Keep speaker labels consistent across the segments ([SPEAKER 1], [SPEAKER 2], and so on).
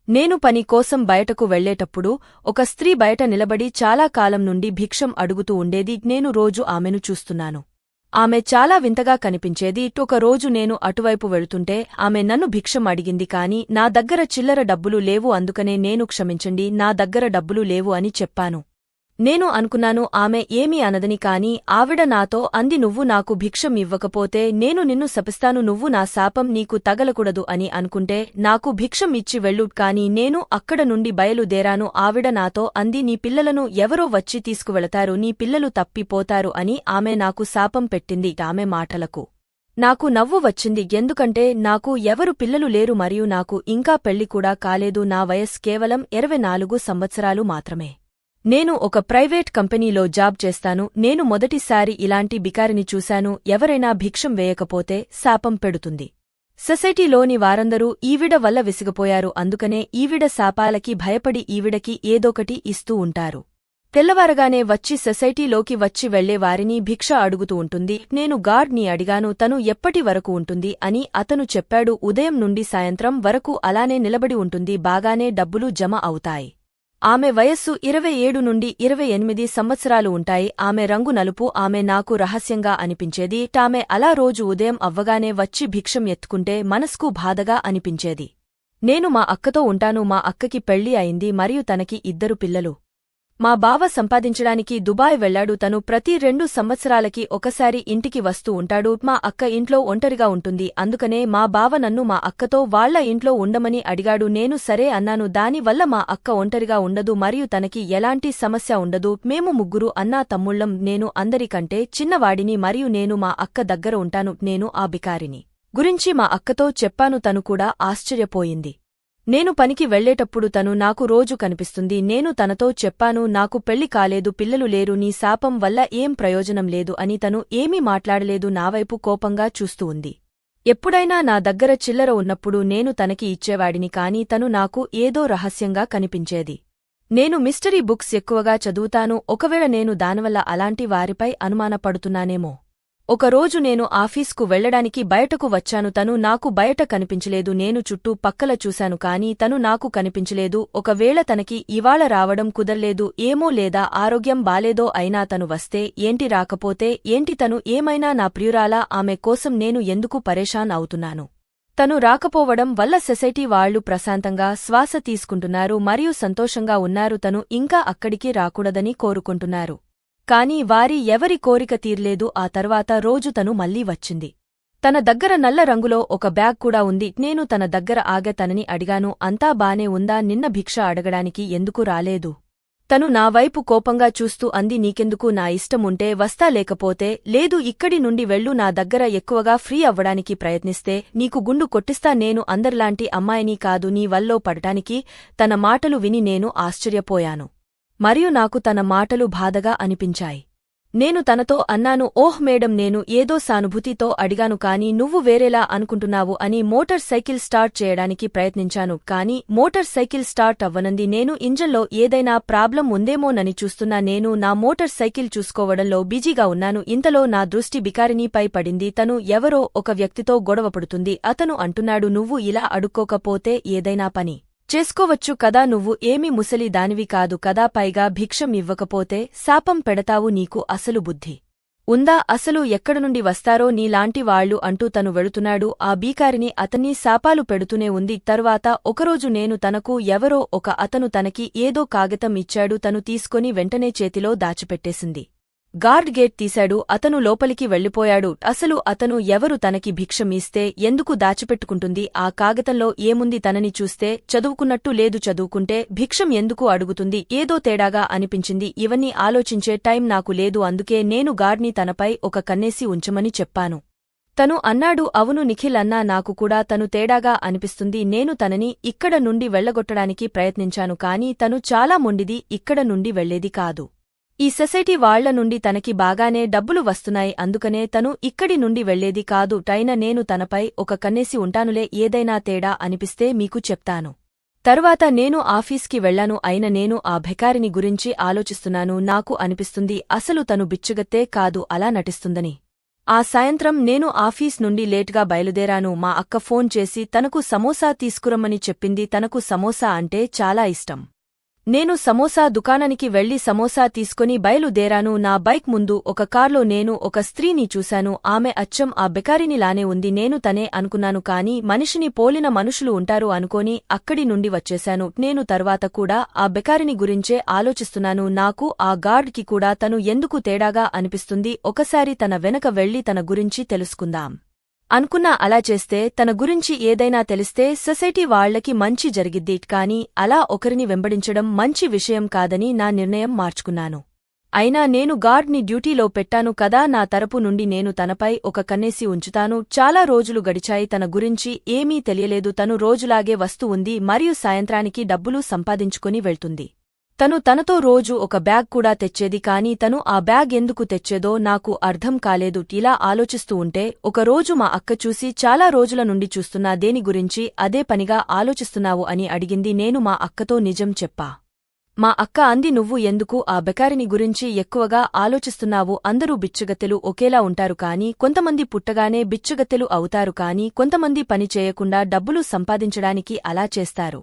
[SPEAKER 1] నేను పని కోసం బయటకు వెళ్లేటప్పుడు ఒక స్త్రీ బయట నిలబడి చాలా కాలం నుండి భిక్షం అడుగుతూ ఉండేది. నేను రోజు ఆమెను చూస్తున్నాను. ఆమె చాలా వింతగా కనిపించేది. ఒక రోజు నేను అటువైపు వెళుతుంటే ఆమె నన్ను భిక్షం అడిగింది. కాని నా దగ్గర చిల్లర డబ్బులు లేవు. అందుకనే నేను క్షమించండి, నా దగ్గర డబ్బులు లేవు అని చెప్పాను. నేను అనుకున్నాను ఆమె ఏమీ అనదని. కాని ఆవిడ నాతో అంది, నువ్వు నాకు భిక్షం ఇవ్వకపోతే నేను నిన్ను శపిస్తాను, నువ్వు నా శాపం నీకు తగలకూడదు అని అనుకుంటే నాకు భిక్షం ఇచ్చి వెళ్ళు. కాని నేను అక్కడ నుండి బయలుదేరాను. ఆవిడ నాతో అంది, నీ పిల్లలను ఎవరో వచ్చి తీసుకువెళతారు, నీ పిల్లలు తప్పిపోతారు అని ఆమె నాకు శాపం పెట్టింది. ఆమె మాటలకు నాకు నవ్వు వచ్చింది. ఎందుకంటే నాకు ఎవరు పిల్లలు లేరు మరియు నాకు ఇంకా పెళ్లి కూడా కాలేదు. నా వయస్సు కేవలం 24 సంవత్సరాలు మాత్రమే. నేను ఒక ప్రైవేట్ కంపెనీలో జాబ్ చేస్తాను. నేను మొదటిసారి ఇలాంటి బికారిని చూశాను. ఎవరైనా భిక్షం వేయకపోతే శాపం పెడుతుంది. సొసైటీలోని వారందరూ ఈవిడ వల్ల విసిగిపోయారు. అందుకనే ఈవిడ శాపాలకి భయపడి ఈవిడకి ఏదోకటి ఇస్తూ ఉంటారు. తెల్లవారగానే వచ్చి సొసైటీలోకి వచ్చి వెళ్లేవారిని భిక్ష అడుగుతూ ఉంటుంది. నేను గార్డ్ ని అడిగాను, తను ఎప్పటి వరకు ఉంటుంది అని. అతను చెప్పాడు, ఉదయం నుండి సాయంత్రం వరకు అలానే నిలబడి ఉంటుంది. బాగానే డబ్బులు జమ అవుతాయి. ఆమె వయస్సు 27 నుండి 28 సంవత్సరాలు ఉంటాయి. ఆమె రంగు నలుపు. ఆమె నాకు రహస్యంగా అనిపించేది. ఆమె అలా రోజు ఉదయం అవ్వగానే వచ్చి భిక్షం ఎత్తుకుంటే మనస్కు బాధగా అనిపించేది. నేను మా అక్కతో ఉంటాను. మా అక్కకి పెళ్లి అయింది మరియు తనకి 2 పిల్లలు. మా బావ సంపాదించడానికి దుబాయ్ వెళ్లాడు. తను ప్రతి 2 సంవత్సరాలకి ఒకసారి ఇంటికి వస్తూ ఉంటాడు. మా అక్క ఇంట్లో ఒంటరిగా ఉంటుంది. అందుకనే మా బావ నన్ను మా అక్కతో వాళ్ల ఇంట్లో ఉండమని అడిగాడు. నేను సరే అన్నాను. దాని వల్ల మా అక్క ఒంటరిగా ఉండదు మరియు తనకి ఎలాంటి సమస్య ఉండదు. మేము ముగ్గురు అన్నా తమ్ముళ్లం. నేను అందరికంటే చిన్నవాడిని మరియు నేను మా అక్క దగ్గర ఉంటాను. నేను ఆ బికారిని గురించి మా అక్కతో చెప్పాను. తను కూడా ఆశ్చర్యపోయింది. నేను పనికి వెళ్లేటప్పుడు తను నాకు రోజు కనిపిస్తుంది. నేను తనతో చెప్పాను, నాకు పెళ్లి కాలేదు, పిల్లలు లేరు, నీ శాపం వల్ల ఏం ప్రయోజనం లేదు అని. తను ఏమీ మాట్లాడలేదు. నావైపు కోపంగా చూస్తూ ఉంది. ఎప్పుడైనా నా దగ్గర చిల్లర ఉన్నప్పుడు నేను తనకి ఇచ్చేవాడిని. కాని తను నాకు ఏదో రహస్యంగా కనిపించేది. నేను మిస్టరీ బుక్స్ ఎక్కువగా చదువుతాను. ఒకవేళ నేను దానివల్ల అలాంటి వారిపై అనుమానపడుతున్నానేమో. ఒకరోజు నేను ఆఫీస్కు వెళ్లడానికి బయటకు వచ్చాను. తను నాకు బయట కనిపించలేదు. నేను చుట్టూ పక్కల చూశాను. కాని తను నాకు కనిపించలేదు. ఒకవేళ తనకి ఇవాళ రావడం కుదర్లేదు ఏమో, లేదా ఆరోగ్యం బాలేదో. అయినా తను వస్తే ఏంటి, రాకపోతే ఏంటి, తను ఏమైనా నా ప్రియురాలా. ఆమె కోసం నేను ఎందుకు పరేషాన్ అవుతున్నాను. తను రాకపోవడం వల్ల సొసైటీ వాళ్లు ప్రశాంతంగా శ్వాస తీసుకుంటున్నారు మరియు సంతోషంగా ఉన్నారు. తను ఇంకా అక్కడికి రాకూడదని కోరుకుంటున్నారు. కాని వారి ఎవరి కోరిక తీర్లేదు. ఆ తర్వాత రోజు తను మళ్లీ వచ్చింది. తన దగ్గర నల్ల రంగులో ఒక బ్యాగ్ కూడా ఉంది. నేను తన దగ్గర ఆగే తనని అడిగాను, అంతా బానే ఉందా, నిన్న భిక్ష అడగడానికి ఎందుకు రాలేదు. తను నా వైపు కోపంగా చూస్తూ అంది, నీకెందుకు, నా ఇష్టం ఉంటే వస్తా, లేకపోతే లేదు. ఇక్కడి నుండి వెళ్ళు. నా దగ్గర ఎక్కువగా ఫ్రీ అవ్వడానికి ప్రయత్నిస్తే నీకు గుండు కొట్టిస్తా. నేను అందరిలాంటి అమ్మాయిని కాదు నీ వల్లో పడటానికి. తన మాటలు విని నేను ఆశ్చర్యపోయాను మరియు నాకు తన మాటలు బాధగా అనిపించాయి. నేను తనతో అన్నాను, ఓహ్ మేడం, నేను ఏదో సానుభూతితో అడిగాను కాని నువ్వు వేరేలా అనుకుంటున్నావు అని. మోటార్ సైకిల్ స్టార్ట్ చేయడానికి ప్రయత్నించాను. కాని మోటార్ సైకిల్ స్టార్ట్ అవ్వనంది. నేను ఇంజన్లో ఏదైనా ప్రాబ్లం ఉందేమోనని చూస్తున్నా. నేను నా మోటార్ సైకిల్ చూసుకోవడంలో బిజీగా ఉన్నాను. ఇంతలో నా దృష్టి బికారినీపై పడింది. తను ఎవరో ఒక వ్యక్తితో గొడవపడుతుంది. అతను అంటున్నాడు, నువ్వు ఇలా అడుక్కోకపోతే ఏదైనా పని చేసుకోవచ్చు కదా, నువ్వు ఏమీ ముసలి దానివి కాదు కదా, పైగా భిక్షం ఇవ్వకపోతే శాపం పెడతావు. నీకు అసలు బుద్ధి ఉందా, అసలు ఎక్కడనుండి వస్తారో నీలాంటి వాళ్లు అంటూ తను వెళుతున్నాడు. ఆ బీకారిని అతన్ని శాపాలు పెడుతూనే ఉంది. తరువాత ఒకరోజు నేను తనకు ఎవరో ఒక అతను తనకి ఏదో కాగితం ఇచ్చాడు. తను తీసుకొని వెంటనే చేతిలో దాచిపెట్టేసింది. గార్డ్ గేట్ తీశాడు. అతను లోపలికి వెళ్లిపోయాడు. అసలు అతను ఎవరు, తనకి భిక్షం ఇస్తే ఎందుకు దాచిపెట్టుకుంటుంది. ఆ కాగితంలో ఏముంది, తనని చూస్తే చదువుకున్నట్టు లేదు. చదువుకుంటే భిక్షం ఎందుకు అడుగుతుంది. ఏదో తేడాగా అనిపించింది. ఇవన్నీ ఆలోచించే టైం నాకు లేదు. అందుకే నేను గార్డ్ని తనపై ఒక కన్నేసి ఉంచమని చెప్పాను. తను అన్నాడు, అవును నిఖిల్ అన్నా, నాకు కూడా తను తేడాగా అనిపిస్తుంది. నేను తనని ఇక్కడ నుండి వెళ్లగొట్టడానికి ప్రయత్నించాను. కాని తను చాలా మొండిది. ఇక్కడ నుండి వెళ్లేది కాదు. ఈ సొసైటీ వాళ్ల నుండి తనకి బాగానే డబ్బులు వస్తున్నాయి. అందుకనే తను ఇక్కడి నుండి వెళ్లేది కాదు. టైన నేను తనపై ఒక కన్నేసి ఉంటానులే. ఏదైనా తేడా అనిపిస్తే మీకు చెప్తాను. తరువాత నేను ఆఫీస్కి వెళ్లాను. అయిన నేను ఆ భికారిని గురించి ఆలోచిస్తున్నాను. నాకు అనిపిస్తుంది అసలు తను బిచ్చగత్తే కాదు, అలా నటిస్తుందని. ఆ సాయంత్రం నేను ఆఫీస్ నుండి లేటుగా బయలుదేరాను. మా అక్క ఫోన్ చేసి తనకు సమోసా తీసుకురమ్మని చెప్పింది. తనకు సమోసా అంటే చాలా ఇష్టం. నేను సమోసా దుకాణానికి వెళ్లి సమోసా తీసుకుని బయలుదేరాను. నా బైక్ ముందు ఒక కార్లో నేను ఒక స్త్రీని చూశాను. ఆమె అచ్చం ఆ బెకారినిలానే ఉంది. నేను తనే అనుకున్నాను, కాని మనిషిని పోలిన మనుషులు ఉంటారు అనుకోని అక్కడి నుండి వచ్చేశాను. నేను తర్వాత కూడా ఆ బెకారిని గురించే ఆలోచిస్తున్నాను. నాకు ఆ గార్డ్కి కూడా తను ఎందుకు తేడాగా అనిపిస్తుంది. ఒకసారి తన వెనక వెళ్లి తన గురించి తెలుసుకుందాం అనుకున్నా. అలా చేస్తే తన గురించి ఏదైనా తెలిస్తే సొసైటీ వాళ్లకి మంచి జరిగిద్ది. కాని అలా ఒకరిని వెంబడించడం మంచి విషయం కాదని నా నిర్ణయం మార్చుకున్నాను. అయినా నేను గార్డ్ని డ్యూటీలో పెట్టాను కదా, నా తరపు నుండి నేను తనపై ఒక కన్నేసి ఉంచుతాను. చాలా రోజులు గడిచాయి. తన గురించి ఏమీ తెలియలేదు. తను రోజులాగే వస్తూ ఉంది మరియు సాయంత్రానికి డబ్బులు సంపాదించుకుని వెళ్తుంది. తను తనతో రోజు ఒక బ్యాగ్ కూడా తెచ్చేది. కాని తను ఆ బ్యాగ్ ఎందుకు తెచ్చేదో నాకు అర్థం కాలేదు. ఇలా ఆలోచిస్తూ ఉంటే ఒకరోజు మా అక్క చూసి, చాలా రోజుల నుండి చూస్తున్నా, దేని గురించి అదే పనిగా ఆలోచిస్తున్నావు అని అడిగింది. నేను మా అక్కతో నిజం చెప్పా. మా అక్క అంది, నువ్వు ఎందుకు ఆ బెకారిని గురించి ఎక్కువగా ఆలోచిస్తున్నావు? అందరూ బిచ్చగత్తెలు ఒకేలా ఉంటారు, కాని కొంతమంది పుట్టగానే బిచ్చగత్తెలు అవుతారు. కాని కొంతమంది పని చేయకుండా డబ్బులు సంపాదించడానికి అలా చేస్తారు.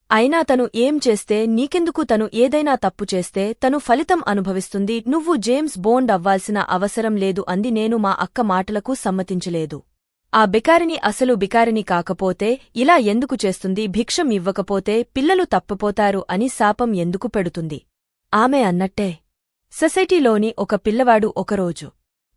[SPEAKER 1] అయినా తను ఏం చేస్తే నీకెందుకు? తను ఏదైనా తప్పు చేస్తే తను ఫలితం అనుభవిస్తుంది. నువ్వు జేమ్స్ బోండ్ అవ్వాల్సిన అవసరం లేదు అంది. నేను మా అక్క మాటలకు సమ్మతించలేదు. ఆ బికారిని అసలు బికారిని కాకపోతే ఇలా ఎందుకు చేస్తుంది? భిక్షం ఇవ్వకపోతే పిల్లలు తప్పిపోతారు అని శాపం ఎందుకు పెడుతుంది? ఆమె అన్నట్టే సొసైటీలోని ఒక పిల్లవాడు ఒకరోజు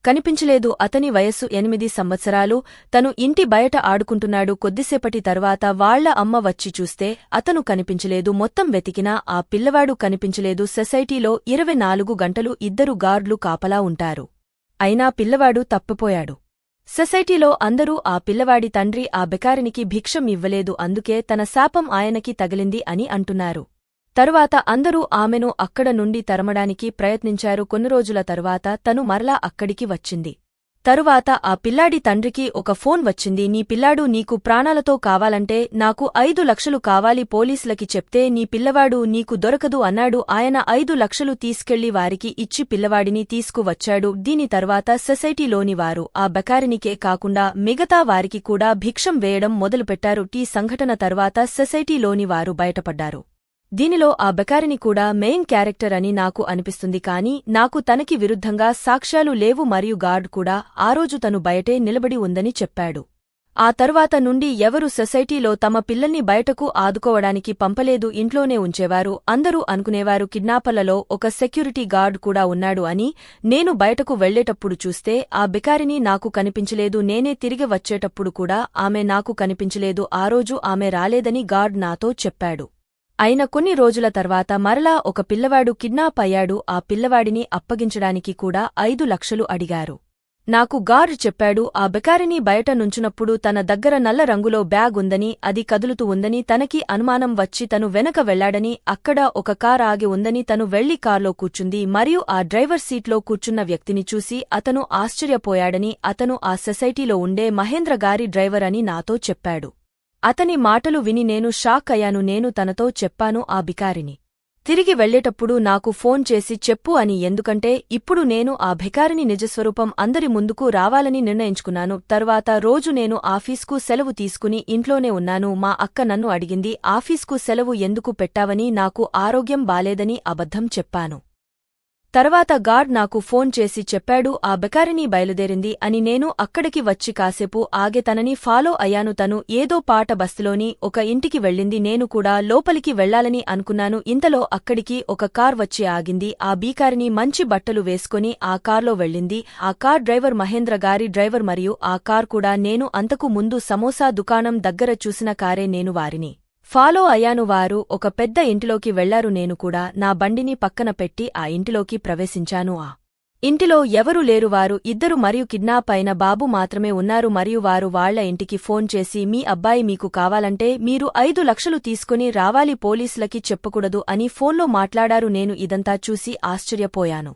[SPEAKER 1] కనిపించలేదు. అతని వయస్సు 8 సంవత్సరాలు. తను ఇంటి బయట ఆడుకుంటున్నాడు. కొద్దిసేపటి తర్వాత వాళ్ల అమ్మ వచ్చి చూస్తే అతను కనిపించలేదు. మొత్తం వెతికినా ఆ పిల్లవాడు కనిపించలేదు. సొసైటీలో 24 గంటలు 2 గార్డ్లు కాపలా ఉంటారు. అయినా పిల్లవాడు తప్పిపోయాడు. సొసైటీలో అందరూ ఆ పిల్లవాడి తండ్రి ఆ బెకారినికి భిక్షం ఇవ్వలేదు, అందుకే తన శాపం ఆయనకి తగిలింది అని అంటున్నారు. తరువాత అందరూ ఆమెను అక్కడ నుండి తరమడానికి ప్రయత్నించారు. కొన్ని రోజుల తరువాత తను మరలా అక్కడికి వచ్చింది. తరువాత ఆ పిల్లాడి తండ్రికి ఒక ఫోన్ వచ్చింది. నీ పిల్లాడు నీకు ప్రాణాలతో కావాలంటే నాకు 5 లక్షలు కావాలి. పోలీసులకి చెప్తే నీ పిల్లవాడు నీకు దొరకదు అన్నాడు. ఆయన 5 లక్షలు తీసుకెళ్లి వారికి ఇచ్చి పిల్లవాడిని తీసుకువచ్చాడు. దీని తర్వాత సొసైటీలోని వారు ఆ బెకారినికే కాకుండా మిగతా వారికి కూడా భిక్షం వేయడం మొదలుపెట్టారు. ఈ సంఘటన తర్వాత సొసైటీలోని వారు బయటపడ్డారు. దీనిలో ఆ బెకారిని కూడా మెయిన్ క్యారెక్టర్ అని నాకు అనిపిస్తుంది. కాని నాకు తనకి విరుద్ధంగా సాక్ష్యాలు లేవు మరియు గార్డ్ కూడా ఆ రోజు తను బయటే నిలబడి ఉందని చెప్పాడు. ఆ తరువాత నుండి ఎవరు సొసైటీలో తమ పిల్లల్ని బయటకు ఆదుకోవడానికి పంపలేదు, ఇంట్లోనే ఉంచేవారు. అందరూ అనుకునేవారు కిడ్నాపర్లలో ఒక సెక్యూరిటీ గార్డ్ కూడా ఉన్నాడు అని. నేను బయటకు వెళ్లేటప్పుడు చూస్తే ఆ బికారిని నాకు కనిపించలేదు. నేనే తిరిగి వచ్చేటప్పుడు కూడా ఆమె నాకు కనిపించలేదు. ఆ రోజు ఆమె రాలేదని గార్డ్ నాతో చెప్పాడు. అయిన కొన్ని రోజుల తర్వాత మరలా ఒక పిల్లవాడు కిడ్నాప్ అయ్యాడు. ఆ పిల్లవాడిని అప్పగించడానికి కూడా 5 లక్షలు అడిగారు. నాకు గార్డ్ చెప్పాడు, ఆ బెకారిని బయట నుంచునప్పుడు తన దగ్గర నల్ల రంగులో బ్యాగ్ ఉందని, అది కదులుతూ ఉందని తనకి అనుమానం వచ్చి తను వెనక వెళ్లాడని, అక్కడ ఒక కార్ ఆగి ఉందని తను వెళ్లి కార్లో కూర్చుంది మరియు ఆ డ్రైవర్ సీట్లో కూర్చున్న వ్యక్తిని చూసి అతను ఆశ్చర్యపోయాడని, అతను ఆ సొసైటీలో ఉండే మహేంద్ర గారి డ్రైవర్ అని నాతో చెప్పాడు. అతని మాటలు విని నేను షాక్ అయ్యాను. నేను తనతో చెప్పాను, ఆ బికారిని తిరిగి వెళ్లేటప్పుడు నాకు ఫోన్ చేసి చెప్పు అని. ఎందుకంటే ఇప్పుడు నేను ఆ భికారిని నిజస్వరూపం అందరి ముందుకు రావాలని నిర్ణయించుకున్నాను. తర్వాత రోజు నేను ఆఫీస్కు సెలవు తీసుకుని ఇంట్లోనే ఉన్నాను. మా అక్క నన్ను అడిగింది, ఆఫీస్కు సెలవు ఎందుకు పెట్టావని. నాకు ఆరోగ్యం బాలేదని అబద్ధం చెప్పాను. తర్వాత గార్డ్ నాకు ఫోన్ చేసి చెప్పాడు, ఆ బెకారిని బయలుదేరింది అని. నేను అక్కడికి వచ్చి కాసేపు ఆగే తనని ఫాలో అయ్యాను. తను ఏదో పాట బస్సులోని ఒక ఇంటికి వెళ్ళింది. నేను కూడా లోపలికి వెళ్లాలని అనుకున్నాను. ఇంతలో అక్కడికి ఒక కార్ వచ్చి ఆగింది. ఆ బీకారిని మంచి బట్టలు వేసుకుని ఆ కార్లో వెళ్ళింది. ఆ కార్ డ్రైవర్ మహేంద్ర గారి డ్రైవర్ మరియు ఆ కార్ కూడా నేను అంతకు ముందు సమోసా దుకాణం దగ్గర చూసిన కారే. నేను వారిని ఫాలో అయ్యాను. వారు ఒక పెద్ద ఇంటిలోకి వెళ్లారు. నేను కూడా నా బండిని పక్కన పెట్టి ఆ ఇంటిలోకి ప్రవేశించాను. ఆ ఇంటిలో ఎవరూ లేరు. వారు 2 మరియు కిడ్నాప్ అయిన బాబు మాత్రమే ఉన్నారు మరియు వారు వాళ్ల ఇంటికి ఫోన్ చేసి, మీ అబ్బాయి మీకు కావాలంటే మీరు 5 లక్షలు తీసుకుని రావాలి, పోలీసులకి చెప్పకూడదు అని ఫోన్లో మాట్లాడారు. నేను ఇదంతా చూసి ఆశ్చర్యపోయాను.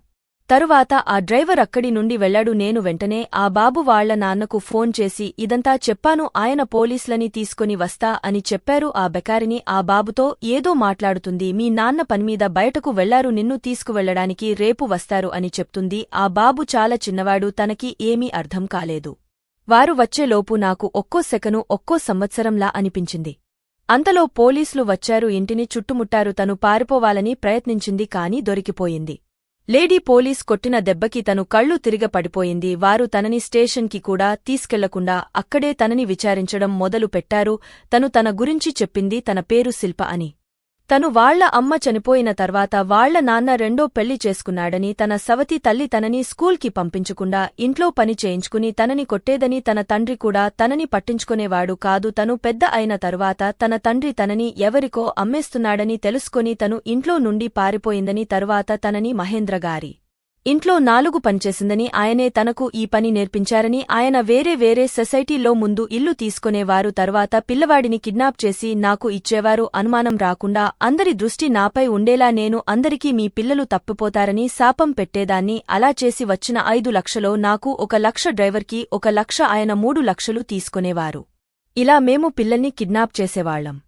[SPEAKER 1] తరువాత ఆ డ్రైవర్ అక్కడి నుండి వెళ్లాడు. నేను వెంటనే ఆ బాబు వాళ్ల నాన్నకు ఫోన్ చేసి ఇదంతా చెప్పాను. ఆయన పోలీసులని తీసుకొని వస్తా అని చెప్పారు. ఆ బెకారిని ఆ బాబుతో ఏదో మాట్లాడుతుంది. మీ నాన్న పనిమీద బయటకు వెళ్లారు, నిన్ను తీసుకువెళ్లడానికి రేపు వస్తారు అని చెప్తుంది. ఆ బాబు చాలా చిన్నవాడు, తనకి ఏమీ అర్థం కాలేదు. వారు వచ్చేలోపు నాకు ఒక్కో సెకను ఒక్కో సంవత్సరంలా అనిపించింది. అంతలో పోలీసులు వచ్చారు, ఇంటిని చుట్టుముట్టారు. తను పారిపోవాలని ప్రయత్నించింది, కాని దొరికిపోయింది. లేడీ పోలీస్ కొట్టిన దెబ్బకి తను కళ్ళు తిరిగ పడిపోయింది. వారు తనని స్టేషన్కి కూడా తీసుకెళ్లకుండా అక్కడే తనని విచారించడం మొదలు పెట్టారు. తను తన గురించి చెప్పింది, తన పేరు శిల్ప అని. తను వాళ్ల అమ్మ చనిపోయిన తర్వాత వాళ్ల నాన్న రెండో పెళ్లి చేసుకున్నాడని, తన సవతి తల్లి తనని స్కూల్కి పంపించకుండా ఇంట్లో పని చేయించుకుని తనని కొట్టేదని, తన తండ్రి కూడా తనని పట్టించుకునేవాడు కాదు. తను పెద్ద అయిన తరువాత తన తండ్రి తనని ఎవరికో అమ్మేస్తున్నాడని తెలుసుకొని తను ఇంట్లో నుండి పారిపోయిందని, తరువాత తనని మహేంద్రగారి ఇంట్లో 4 పనిచేసిందని, ఆయనే తనకు ఈ పని నేర్పించారని, ఆయన వేరే వేరే సొసైటీలో ముందు ఇల్లు తీసుకునేవారు, తరువాత పిల్లవాడిని కిడ్నాప్ చేసి నాకు ఇచ్చేవారు. అనుమానం రాకుండా అందరి దృష్టి నాపై ఉండేలా నేను అందరికీ మీ పిల్లలు తప్పిపోతారని శాపం పెట్టేదాన్ని. అలా చేసి వచ్చిన 5 లక్షలో నాకు 1 లక్ష, డ్రైవర్కి 1 లక్ష, ఆయన 3 లక్షలు తీసుకునేవారు. ఇలా మేము పిల్లల్ని కిడ్నాప్ చేసేవాళ్లం.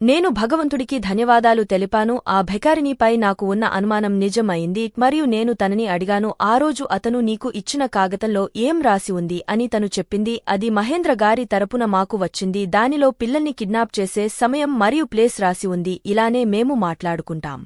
[SPEAKER 1] నేను భగవంతుడికి ధన్యవాదాలు తెలిపాను. ఆ భెకారినిపై నాకు ఉన్న అనుమానం నిజం అయింది. మరియు నేను తనని అడిగాను, ఆ రోజు అతను నీకు ఇచ్చిన కాగతంలో ఏం రాసి ఉంది అని. తను చెప్పింది, అది మహేంద్ర గారి తరపున మాకు వచ్చింది. దానిలో పిల్లల్ని కిడ్నాప్ చేసే సమయం మరియు ప్లేస్ రాసి ఉంది. ఇలానే మేము మాట్లాడుకుంటాం.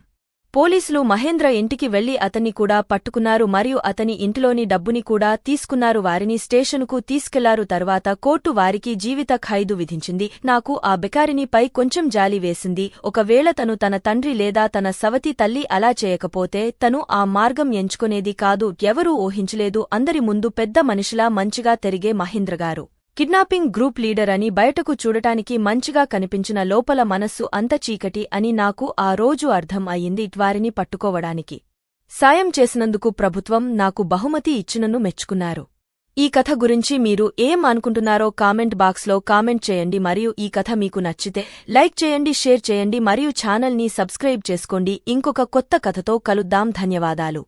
[SPEAKER 1] పోలీసులు మహేంద్ర ఇంటికి వెళ్లి అతన్ని కూడా పట్టుకున్నారు మరియు అతని ఇంటిలోని డబ్బుని కూడా తీసుకున్నారు. వారిని స్టేషనుకు తీసుకెళ్లారు. తర్వాత కోర్టు వారికి జీవిత ఖైదు విధించింది. నాకు ఆ బెకారినిపై కొంచెం జాలి వేసింది. ఒకవేళ తను తన తండ్రి లేదా తన సవతి తల్లి అలా చేయకపోతే తను ఆ మార్గం ఎంచుకునేది కాదు. ఎవరూ ఊహించలేదు. అందరి ముందు పెద్ద మనిషిలా మంచిగా తిరిగే మహేంద్రగారు కిడ్నాపింగ్ గ్రూప్ లీడర్ అని బయటకు చూడటానికి మంచిగా కనిపించిన లోపల మనస్సు అంత చీకటి అని నాకు ఆ రోజు అర్థం అయింది. వారిని పట్టుకోవడానికి సాయం చేసినందుకు ప్రభుత్వం నాకు బహుమతి ఇచ్చినన్ను మెచ్చుకున్నారు. ఈ కథ గురించి మీరు ఏం అనుకుంటున్నారో కామెంట్ బాక్స్లో కామెంట్ చేయండి. మరియు ఈ కథ మీకు నచ్చితే లైక్ చేయండి, షేర్ చేయండి మరియు ఛానల్ని సబ్స్క్రైబ్ చేసుకోండి. ఇంకొక కొత్త కథతో కలుద్దాం. ధన్యవాదాలు.